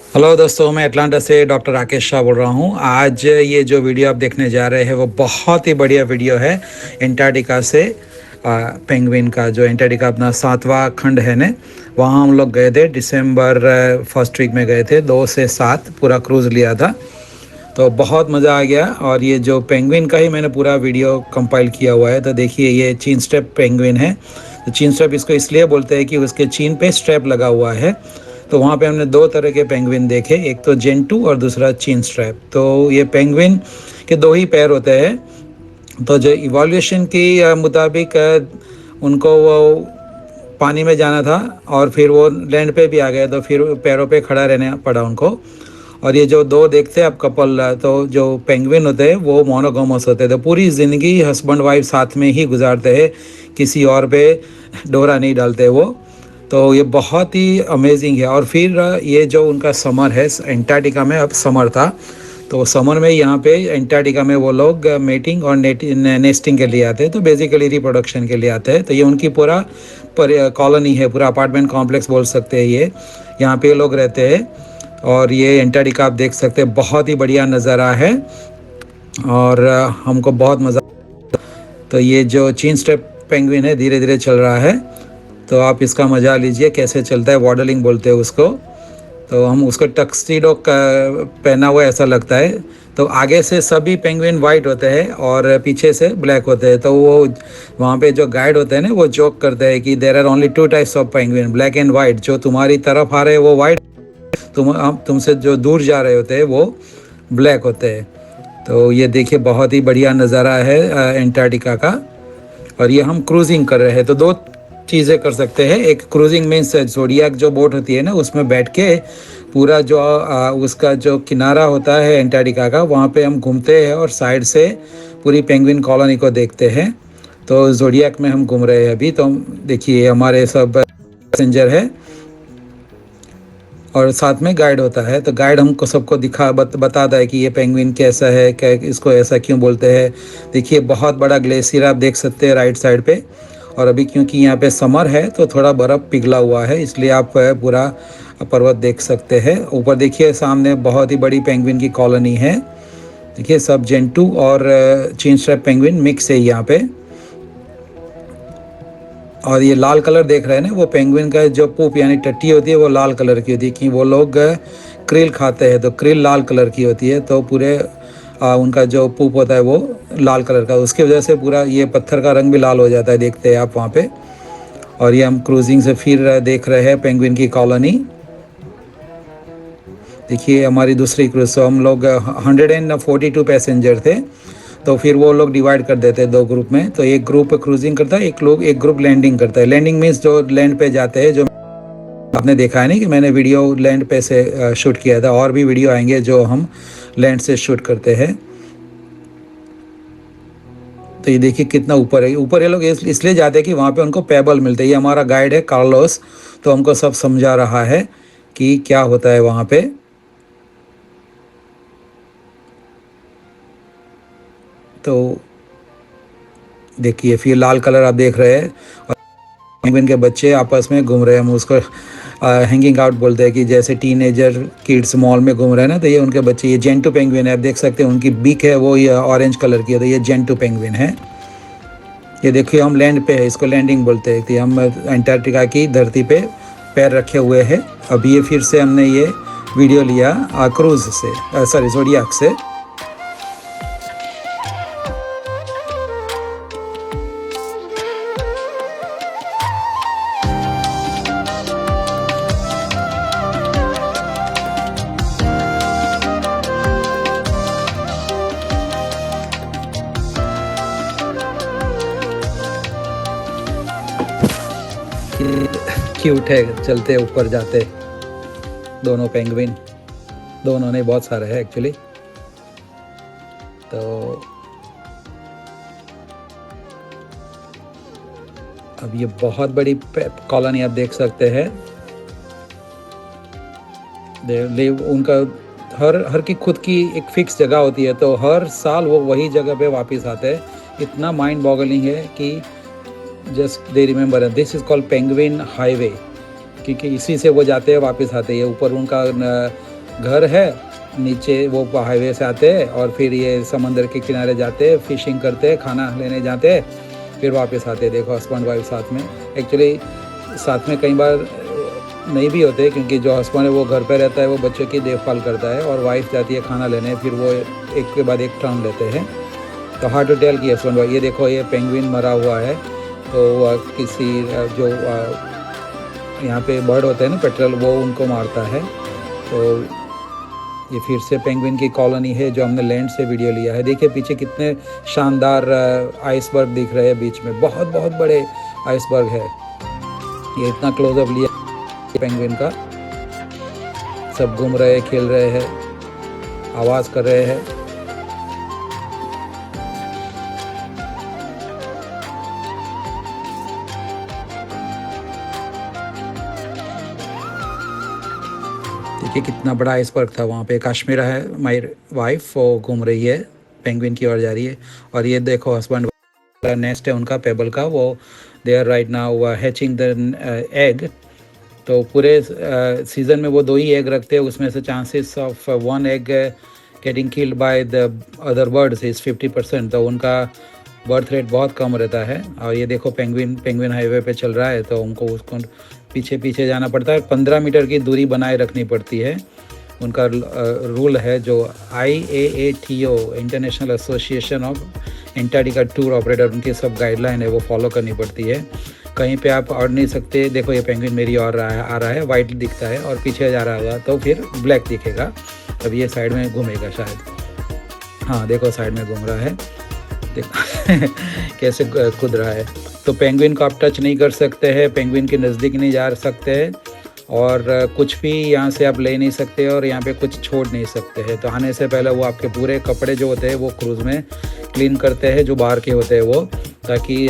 Hello दोस्तों, मैं Atlanta से डॉक्टर राकेश शाह बोल रहा हूँ। आज ये जो वीडियो आप देखने जा रहे हैं वो बहुत ही बढ़िया वीडियो है। एंटार्क्टिका से पेंगुइन का, जो एंटार्क्टिका अपना 7वां खंड है ना, वहाँ हम लोग गए थे। दिसंबर फर्स्ट वीक में गए थे, 2 से 7 पूरा क्रूज़ लिया था। तो बहुत मज़ा आ गया। और ये जो पेंगुइन का ही मैंने पूरा वीडियो कंपाइल किया हुआ है। तो देखिए, ये चीन स्ट्रैप पेंगुइन है। तो चीन स्ट्रैप इसको इसलिए बोलते हैं कि उसके चीन पे स्ट्रैप लगा हुआ है। तो वहाँ पे हमने 2 तरह के पेंगुइन देखे, एक तो जेंटू और दूसरा चीन स्ट्रैप। तो ये पेंगुइन के 2 ही पैर होते हैं। तो जो इवोल्यूशन की मुताबिक उनको वो पानी में जाना था और फिर वो लैंड पे भी आ गए, तो फिर पैरों पे खड़ा रहना पड़ा उनको। और ये जो 2 देखते हैं आप कपल, तो जो पेंगुइन होते हैं वो मोनोगामस होते हैं। तो पूरी ज़िंदगी हस्बैंड वाइफ साथ में ही गुजारते हैं, किसी और पे डोरा नहीं डालते वो। तो ये बहुत ही अमेजिंग है। और फिर ये जो उनका समर है, एंटार्क्टिका में अब समर था, तो समर में यहाँ पे एंटार्क्टिका में वो लोग मेटिंग और नेस्टिंग के लिए आते हैं। तो बेसिकली रिप्रोडक्शन के लिए आते हैं। तो ये उनकी पूरा कॉलोनी है, पूरा अपार्टमेंट कॉम्प्लेक्स बोल सकते हैं ये। यहाँ पे लोग रहते हैं। और ये एंटार्क्टिका आप देख सकते हैं, बहुत ही बढ़िया नज़ारा है। और हमको बहुत मज़ा। तो ये जो चीन स्ट्रैप पेंगुइन है धीरे धीरे चल रहा है। तो आप इसका मज़ा लीजिए, कैसे चलता है। वॉडलिंग बोलते हैं उसको। तो हम उसको टक्सटीडो पहना हुआ ऐसा लगता है। तो आगे से सभी पेंगुइन वाइट होते हैं और पीछे से ब्लैक होते हैं। तो वो वहाँ पे जो गाइड होते हैं ना, वो जोक करते हैं कि there are only 2 types of penguin, black and white. जो तुम्हारी तरफ आ रहे हैं वो वाइट, तुमसे जो दूर जा रहे होते हैं वो ब्लैक होते हैं। तो ये देखिए, बहुत ही बढ़िया नज़ारा है एंटार्क्टिका का। और ये हम क्रूजिंग कर रहे हैं। तो 2 चीज़ें कर सकते हैं। एक क्रूजिंग मीन्स ज़ोडियाक जो बोट होती है ना, उसमें बैठ के पूरा जो उसका जो किनारा होता है एंटार्क्टिका का, वहाँ पे हम घूमते हैं और साइड से पूरी पेंगुइन कॉलोनी को देखते हैं। तो ज़ोडियाक में हम घूम रहे हैं अभी। तो देखिए, हमारे सब पैसेंजर है और साथ में गाइड होता है। तो गाइड हमको सबको बताता है कि ये पेंगुइन कैसा है, क्या इसको ऐसा क्यों बोलते हैं। देखिए, बहुत बड़ा ग्लेशियर आप देख सकते हैं राइट साइड पे। और अभी क्योंकि यहाँ पे समर है तो थोड़ा बर्फ़ पिघला हुआ है, इसलिए आप पूरा पर्वत देख सकते हैं। ऊपर देखिए, सामने बहुत ही बड़ी पेंगुइन की कॉलोनी है। देखिए, सब जेंटू और चीन स्ट्रैप पेंगुइन मिक्स है यहाँ पे। और ये लाल कलर देख रहे हैं ना, वो पेंगुइन का जो पूप यानी टट्टी होती है वो लाल कलर की होती है, कि वो लोग क्रिल खाते हैं। तो क्रिल लाल कलर की होती है। तो पूरे उनका जो पूप होता है वो लाल कलर का, उसकी वजह से पूरा ये पत्थर का रंग भी लाल हो जाता है, देखते हैं आप वहाँ पे। और ये हम क्रूजिंग से फिर देख रहे हैं पेंगुइन की कॉलोनी। देखिए, हमारी दूसरी क्रूज। तो हम लोग 142 पैसेंजर थे। तो फिर वो लोग डिवाइड कर देते हैं 2 ग्रुप में। तो एक ग्रुप क्रूजिंग करता है, एक ग्रुप लैंडिंग करता है। लैंडिंग मीन्स जो लैंड पे जाते हैं, जो आपने देखा है नहीं कि मैंने वीडियो लैंड पे से शूट किया था। और भी वीडियो आएंगे जो हम लैंड से शूट करते हैं। तो ये देखिए कितना ऊपर है। ऊपर ये लोग इसलिए जाते हैं कि वहाँ पे उनको पेबल मिलते हैं। ये हमारा गाइड है कार्लोस, तो हमको सब समझा रहा है कि क्या होता है वहाँ पे। तो देखिए, फिर लाल कलर आप देख रहे हैं और पेंगुइन के बच्चे आपस में घूम रहे हैं। हम उसको हैंगिंग आउट बोलते हैं, कि जैसे टीनेजर किड्स मॉल में घूम रहे हैं ना, तो ये उनके बच्चे। ये जेंटू पेंगुइन है, आप देख सकते हैं उनकी बीक है वो ये ऑरेंज कलर की है। तो ये जेंटू पेंगुइन है। ये देखिए, हम लैंड पे है, इसको लैंडिंग बोलते हैं। कि हम एंटार्क्टिका की धरती पे पैर रखे हुए हैं। अभी ये फिर से हमने ये वीडियो लिया क्रूज से, सॉरी ज़ोडियाक से। क्यूट है, चलते ऊपर जाते दोनों पेंगुइन। दोनों ने बहुत सारे है एक्चुअली। तो अब ये बहुत बड़ी कॉलोनी आप देख सकते हैं। उनका हर की खुद की एक फिक्स जगह होती है। तो हर साल वो वही जगह पे वापस आते हैं। इतना माइंड बॉगलिंग है कि just they remember this is called penguin highway, क्योंकि इसी से वो जाते हैं वापस आते हैं। ऊपर उनका घर है, नीचे वो हाईवे से आते हैं और फिर ये समंदर के किनारे जाते हैं, फिशिंग करते हैं, खाना लेने जाते हैं, फिर वापस आते हैं। देखो हस्बैंड वाइफ साथ में। एक्चुअली साथ में कई बार नहीं भी होते, क्योंकि जो हस्बैंड है वो घर पे रहता है, वो बच्चों की देखभाल करता है, और वाइफ जाती है खाना लेने, फिर वो एक के बाद एक टर्न लेते हैं। तो हार्ड टू टेल कि हस्बैंड वाइफ। ये देखो ये पेंगुइन मरा हुआ है, तो किसी जो यहाँ पे बर्ड होते हैं ना पेट्रोल, वो उनको मारता है। तो ये फिर से पेंगुइन की कॉलोनी है जो हमने लैंड से वीडियो लिया है। देखिए पीछे कितने शानदार आइसबर्ग दिख रहे हैं बीच में, बहुत बहुत बड़े आइसबर्ग है। ये इतना क्लोजअप लिया पेंगुइन का। सब घूम रहे हैं, खेल रहे हैं, आवाज़ कर रहे हैं। देखिए कितना बड़ा आइसबर्ग था वहाँ पे। काश्मीर है, माई वाइफ वो घूम रही है, पेंगुइन की ओर जा रही है। और ये देखो हस्बैंड नेस्ट है उनका पेबल का, वो they are right now hatching the egg. तो पूरे सीज़न में वो 2 ही एग रखते हैं, उसमें से chances of 1 egg getting killed by the other birds is 50%। तो उनका बर्थ रेट बहुत कम रहता है। और ये देखो पेंगुइन हाईवे पे चल रहा है, तो उनको उसको पीछे पीछे जाना पड़ता है। 15 मीटर की दूरी बनाए रखनी पड़ती है। उनका रूल है जो IAATO international association of Antarctica tour operator, उनकी सब गाइडलाइन है वो फॉलो करनी पड़ती है। कहीं पे आप अड़ नहीं सकते। देखो ये पेंगुइन मेरी और आ रहा है, वाइट दिखता है, और पीछे जा रहा होगा तो फिर ब्लैक दिखेगा। अब ये साइड में घूमेगा शायद। हाँ देखो साइड में घूम रहा है, देखो कैसे कूद रहा है। तो पेंगुइन को आप टच नहीं कर सकते हैं, पेंगुइन के नज़दीक नहीं जा सकते हैं, और कुछ भी यहाँ से आप ले नहीं सकते, और यहाँ पे कुछ छोड़ नहीं सकते हैं। तो आने से पहले वो आपके पूरे कपड़े जो होते हैं वो क्रूज़ में क्लीन करते हैं, जो बाहर के होते हैं वो, ताकि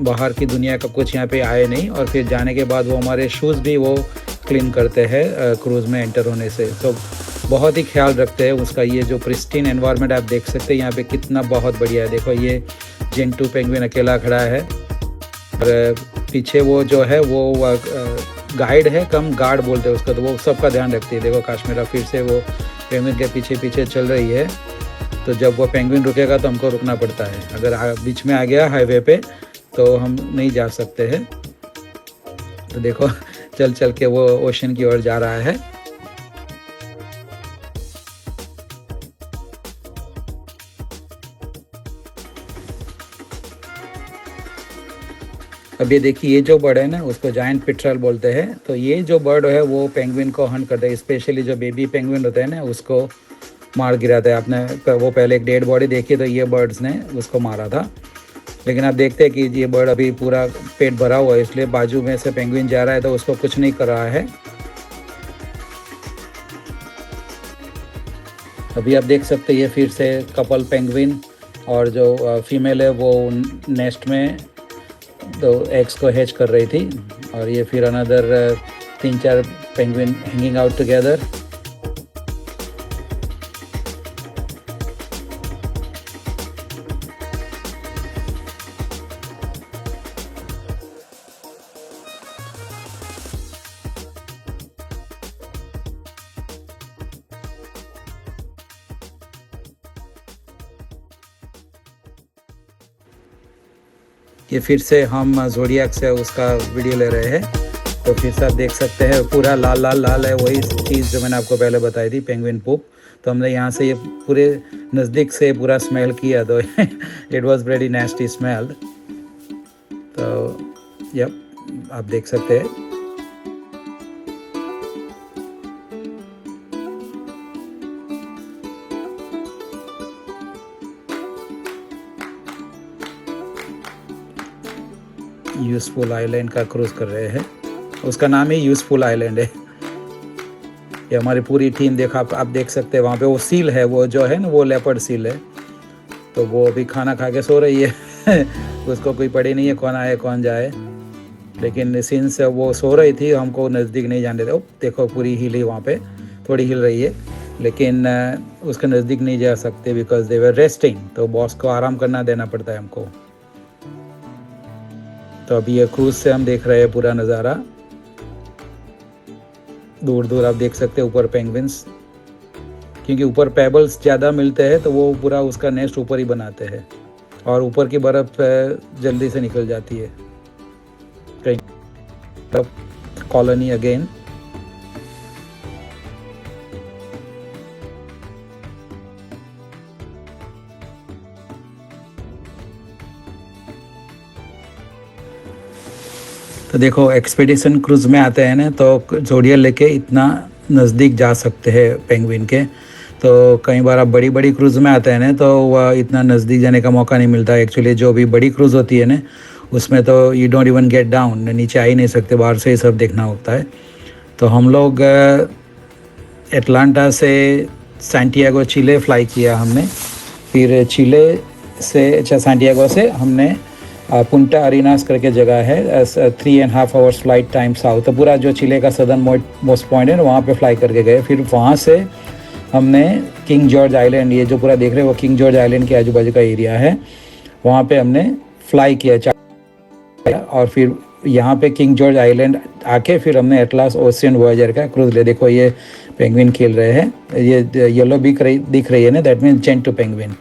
बाहर की दुनिया का कुछ यहाँ पे आए नहीं। और फिर जाने के बाद वो हमारे शूज़ भी वो क्लीन करते हैं क्रूज़ में एंटर होने से। तो बहुत ही ख्याल रखते हैं उसका। ये जो प्रिस्टीन एनवायरनमेंट आप देख सकते हैं यहाँ पे कितना बहुत बढ़िया है। देखो ये जेंटू पेंगुइन अकेला खड़ा है, और पीछे वो जो है वो गाइड है, कम गार्ड बोलते हैं उसका, तो वो सबका ध्यान रखती है। देखो काश्मीरा फिर से वो पेंगुइन के पीछे पीछे चल रही है। तो जब वो पेंगुइन रुकेगा तो हमको रुकना पड़ता है। अगर बीच में आ गया हाईवे पे तो हम नहीं जा सकते हैं। तो देखो चल चल के वो ओशन की ओर जा रहा है। अब ये देखिए ये जो बर्ड है ना उसको जायंट पिट्रल बोलते हैं। तो ये जो बर्ड है वो पेंगुइन को हंट करता है, स्पेशली जो बेबी पेंगुइन होते हैं ना उसको मार गिराता है। आपने वो पहले एक डेड बॉडी देखी, तो ये बर्ड्स ने उसको मारा था। लेकिन आप देखते हैं कि ये बर्ड अभी पूरा पेट भरा हुआ है, इसलिए बाजू में से पेंगुइन जा रहा है तो उसको कुछ नहीं कर रहा है। अभी आप देख सकते हैं ये फिर से कपल पेंगुइन, और जो फीमेल है वो नेस्ट में तो एग्स को हैच कर रही थी। और ये फिर another 3-4 penguin hanging out together. ये फिर से हम ज़ोडिएक से उसका वीडियो ले रहे हैं। तो फिर से आप देख सकते हैं पूरा लाल लाल लाल है, वही चीज़ जो मैंने आपको पहले बताई थी, पेंगुइन पूप। तो हमने यहाँ से ये पूरे नज़दीक से पूरा स्मेल किया, तो इट वाज वेरी नेस्टी स्मेल। तो यप आप देख सकते हैं। यूज़फुल आइलैंड का क्रूज़ कर रहे हैं, उसका नाम ही यूज़फुल आइलैंड है। ये हमारी पूरी टीम देखा आप देख सकते हैं। वहाँ पे वो सील है, वो जो है ना वो लेपर्ड सील है, तो वो अभी खाना खा के सो रही है उसको कोई पड़ी नहीं है कौन आए कौन जाए। लेकिन सिंस वो सो रही थी हमको नज़दीक नहीं जाने देते। देखो पूरी हिली, वहाँ पे थोड़ी हिल रही है, लेकिन उसके नज़दीक नहीं जा सकते बिकॉज दे वर रेस्टिंग। तो बॉस को आराम करना देना पड़ता है हमको। तो अभी ये क्रूज से हम देख रहे हैं पूरा नज़ारा। दूर दूर आप देख सकते हैं ऊपर पेंगुइन्स क्योंकि ऊपर पेबल्स ज़्यादा मिलते हैं तो वो पूरा उसका नेस्ट ऊपर ही बनाते हैं और ऊपर की बर्फ़ जल्दी से निकल जाती है। कहीं कॉलोनी अगेन। तो देखो एक्सपीडिशन क्रूज़ में आते हैं ना तो जोड़िया लेके इतना नज़दीक जा सकते हैं पेंगुइन के। तो कई बार आप बड़ी बड़ी क्रूज़ में आते हैं ना तो वह इतना नज़दीक जाने का मौका नहीं मिलता। एक्चुअली जो भी बड़ी क्रूज़ होती है ना उसमें तो you don't even get down, नीचे आ ही नहीं सकते, बाहर से ही सब देखना होता है। तो हम लोग एटलांटा से सैंटियागो चिले फ़्लाई किया हमने। फिर चिले से सैंटियागो से हमने पुंटा अरीनास करके जगह है, 3.5 आवर्स फ्लाइट टाइम साउथ। तो पूरा जो चिले का सदर्न मोस्ट पॉइंट है वहाँ पे फ्लाई करके गए। फिर वहाँ से हमने किंग जॉर्ज आइलैंड, ये जो पूरा देख रहे हैं वो किंग जॉर्ज आइलैंड के आजू बाजू का एरिया है, वहाँ पे हमने फ्लाई किया। और फिर यहाँ पे किंग जॉर्ज आइलैंड आके फिर हमने एटलास ओशियन वॉयेजर का क्रूज़ ले। देखो ये पेंगुइन खेल रहे हैं, ये येलो दिख रही है ना, दैट मीन्स जेंटू पेंगुइन।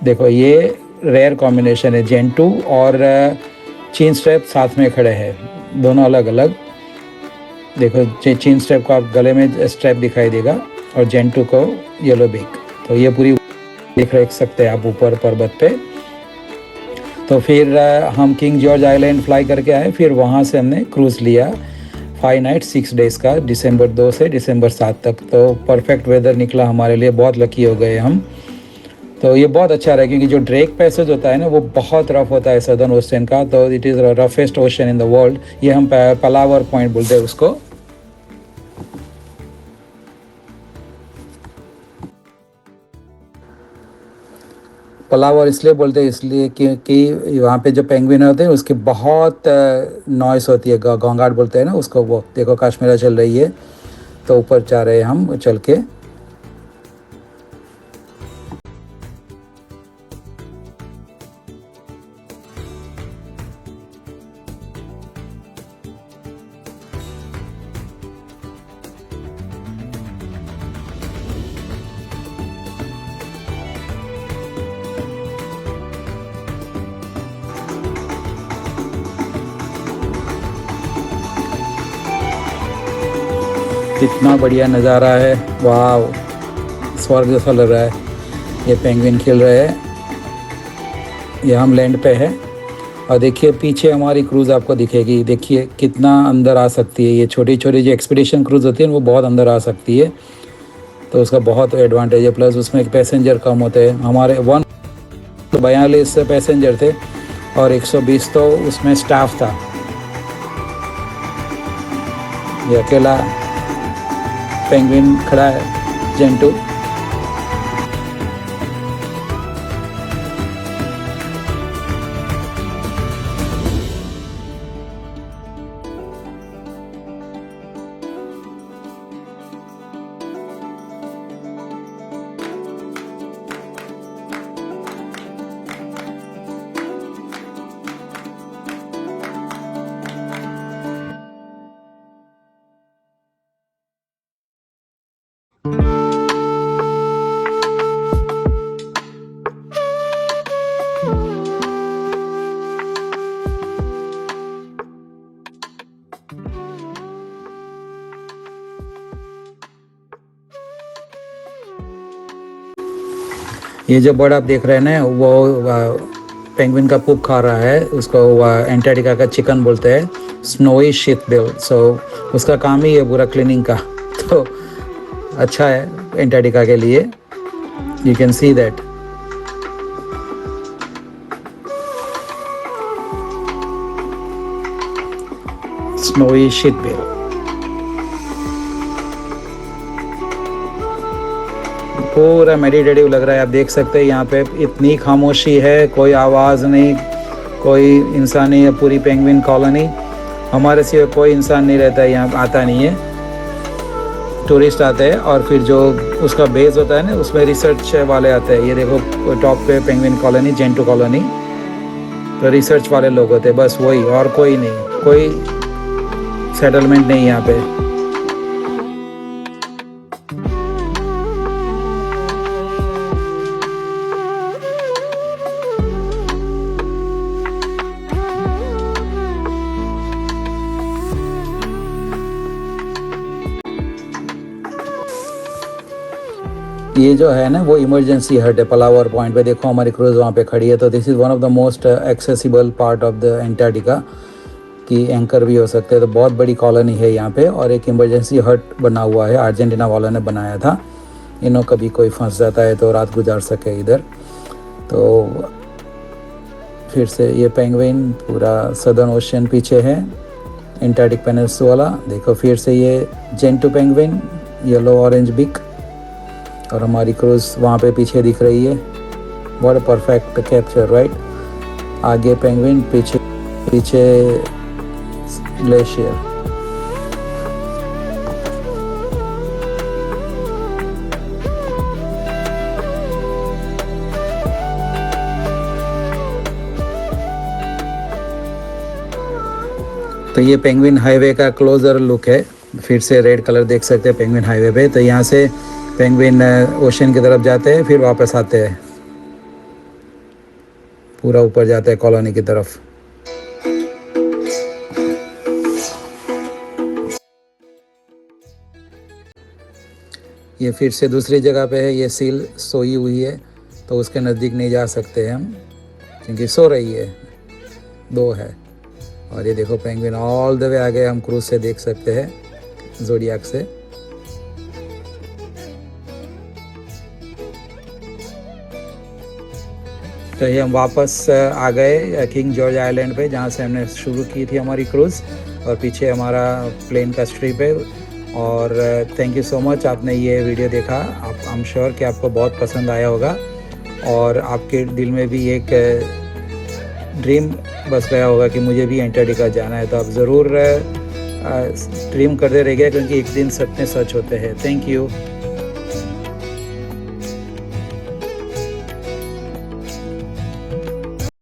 देखो ये रेयर कॉम्बिनेशन है, जेंटू और चीन स्ट्रैप साथ में खड़े हैं, दोनों अलग अलग। देखो चीन स्ट्रैप को आप गले में स्ट्रैप दिखाई देगा और जेंटू को येलो बिक। तो ये पूरी देख सकते हैं आप ऊपर पर्वत पे। तो फिर हम किंग जॉर्ज आइलैंड फ्लाई करके आए। फिर वहाँ से हमने क्रूज़ लिया 5 नाइट 6 डेज़ का, दिसंबर 2 से दिसंबर 7 तक। तो परफेक्ट वेदर निकला हमारे लिए, बहुत लकी हो गए हम। तो ये बहुत अच्छा रहा क्योंकि जो ड्रेक पैसेज होता है ना वो बहुत रफ होता है सदर्न ओशन का। तो it is roughest ocean in the world. ये हम पलावर पॉइंट बोलते हैं उसको। पलावर इसलिए बोलते हैं इसलिए क्योंकि वहाँ पे जो पेंगुइन होते हैं उसकी बहुत नॉइस होती है, घोंघाट बोलते हैं ना उसको। वो देखो कश्मीरा चल रही है तो ऊपर जा रहे हैं हम चल के। कितना बढ़िया नज़ारा है, वाह, स्वर्ग जैसा लग रहा है। ये पेंगुइन खेल रहे हैं, ये हम लैंड पे है और देखिए पीछे हमारी क्रूज़ आपको दिखेगी। देखिए कितना अंदर आ सकती है। ये छोटी छोटी जो एक्सपीडिशन क्रूज़ होती है वो बहुत अंदर आ सकती है, तो उसका बहुत एडवांटेज है। प्लस उसमें पैसेंजर कम होते हैं। हमारे 142 पैसेंजर थे और 120 तो उसमें स्टाफ था। ये अकेला पेंगुइन खड़ा है जेंटू। ये जो बर्ड आप देख रहे हैं ना वो पेंगुइन का पुप खा रहा है। उसको एंटार्क्टिका का चिकन बोलते हैं, स्नोई शीथबिल। सो उसका काम ही है पूरा क्लीनिंग का। तो अच्छा है एंटार्क्टिका के लिए। You can see that. Snowy sheathbill. पूरा मेडिटेटिव लग रहा है। आप देख सकते हैं यहाँ पे इतनी खामोशी है, कोई आवाज़ नहीं, कोई इंसान नहीं है। पूरी पेंगुइन कॉलोनी, हमारे सिवा कोई इंसान नहीं रहता है यहाँ, आता नहीं है। टूरिस्ट आते हैं और फिर जो उसका बेस होता है ना उसमें रिसर्च वाले आते हैं। ये देखो टॉप पे पेंगुइन कॉलोनी, जेंटू कॉलोनी, तो रिसर्च वाले लोग होते हैं बस, वही, और कोई नहीं, कोई सेटलमेंट नहीं यहाँ पे। ये जो है ना वो इमरजेंसी हट है पलावर पॉइंट पे। देखो हमारी क्रूज़ वहाँ पे खड़ी है। तो this is one of the most accessible part of the Antarctica की एंकर भी हो सकते हैं। तो बहुत बड़ी कॉलोनी है यहाँ पे और एक इमरजेंसी हट बना हुआ है, अर्जेंटीना वालों ने बनाया था। इन्हों कभी कोई फंस जाता है तो रात गुजार सके इधर। तो फिर से ये पेंगुइन पूरा सदर्न ओशन पीछे है, एंटार्क्टिक पेनिनसुला। देखो फिर से ये जेंटू पेंगुइन, येलो ऑरेंज बिक, और हमारी क्रूज़ वहाँ पे पीछे दिख रही है। What a perfect capture, right. आगे पेंगुइन, पीछे पीछे ग्लेशियर। तो ये पेंगुइन हाईवे का क्लोजर लुक है। फिर से रेड कलर देख सकते हैं पेंगुइन हाईवे पे। तो यहाँ से पेंगुइन ओशन की तरफ जाते हैं, फिर वापस आते हैं, पूरा ऊपर जाते हैं कॉलोनी की तरफ। ये फिर से दूसरी जगह पे है। ये सील सोई हुई है तो उसके नज़दीक नहीं जा सकते हम, क्योंकि सो रही है। दो है। और ये देखो पेंगुइन ऑल द वे आगे हम क्रूज से देख सकते हैं, ज़ोडियाक से। तो ये हम वापस आ गए किंग जॉर्ज आइलैंड पे, जहाँ से हमने शुरू की थी हमारी क्रूज़। और पीछे हमारा प्लेन का स्ट्रिप है। और थैंक यू सो मच, आपने ये वीडियो देखा। आई एम श्योर कि आपको बहुत पसंद आया होगा और आपके दिल में भी एक ड्रीम बस गया होगा कि मुझे भी एंटार्क्टिका जाना है। तो आप ज़रूर ड्रीम करते रहिए, क्योंकि एक दिन सपने सच होते हैं। Thank you.